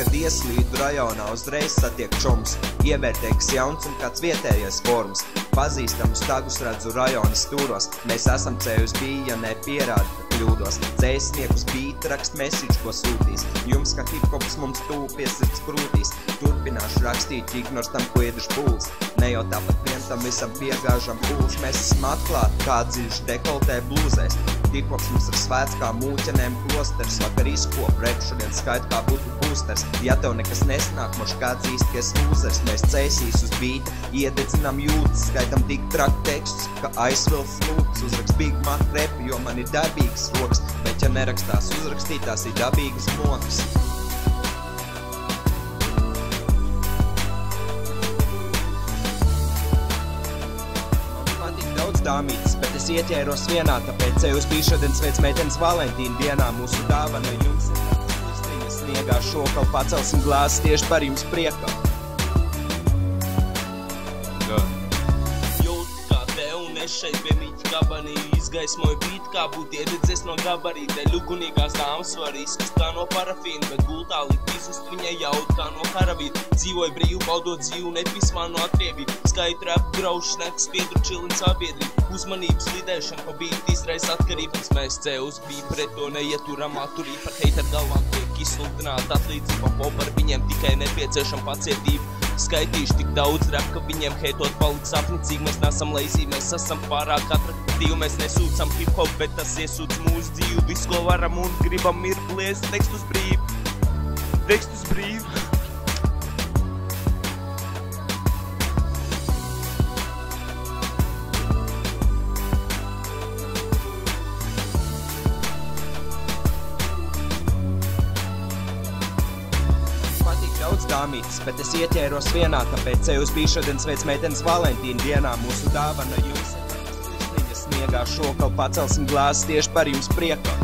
kad ieslīdu rajonā, uzreiz satiek čoms. Ievērtēks jauns un kāds vietējais formas. Pazīstamus tagus redzu rajona stūros. Mēs esam CUSB, ja nepierāda, ka kļūdos. Dzēsniekus beat rakst message, ko sūtīs. Jums kā hip-hops mums tūp pie sirds krūtīs. Turpināšu rakstīt, ignors tam, ko ieduši pūls. Ne jau tāpat vien tam visam piegāžam pūls. Mēs esam atklāti, kā dziļš dekoltē blūzēs. Hip-hops mums ir svēts kā mūķenēm klosters. Vakar izkop repu, šodien skait kā būtu boosters. Ja tev nekas nesnāk, moš kāds īsties lūzers. Mēs cēsīs uz bīta, iededzinām jūtas. Skaitam tik trakt tekstus, ka aizvilts lūks. Uzrakst Big Mac repu, jo man ir dabīgas rokas. Bet ja nerakstās uzrakstītās, ir dabīgas mokas. Dāmītes, bet es ieķēros vienā, tāpēc CUSB šodien sveic meitenes Valentīna dienā. Mūsu dāvana jums ir pustriņas sniegā, šokal pacelsim glāzes tieši par jums priekā. Jūt kā te un es šeit pie mīķa gabanī izgaismoju bīt, kā būt iededzies no gabarīte. Ļugunīgās dāmas var izskast kā no parafīna, bet gultā likt izust viņai jaut kā no karavīta. Dzīvoju brīvu, baudot dzīvu, nepismā no atriebību. Skaitu rap, graušu, šneks, piedru čilin sabiedrību. Uzmanības lidēšana pa bīti izraisa atkarības. Mēs CUSB pret to neieturam atturību. Par heiter galvām tiek izsludināta atlīdzība. Par viņiem tikai nepieciešama pacietība. Skaitīšu tik daudz rap, ka viņiem heitot paliks apnicīgi. Mēs nesam lazy, mēs esam pārāk atraktīvi. Mēs nesūcam hip-hop, bet tas iesūc mūsu dzīvi. Visu, ko varam un gribam, ir bliest tekstus brīvi. Tekstus brīvi. Daudz dāmītes, bet es ieķēros vienā, tāpēc CUSB šodien sveic meitenes Valentīna dienā. Mūsu dāvana jums ir pustriņas sniegā, šokal pacelsim glāzes tieši par jums priekā.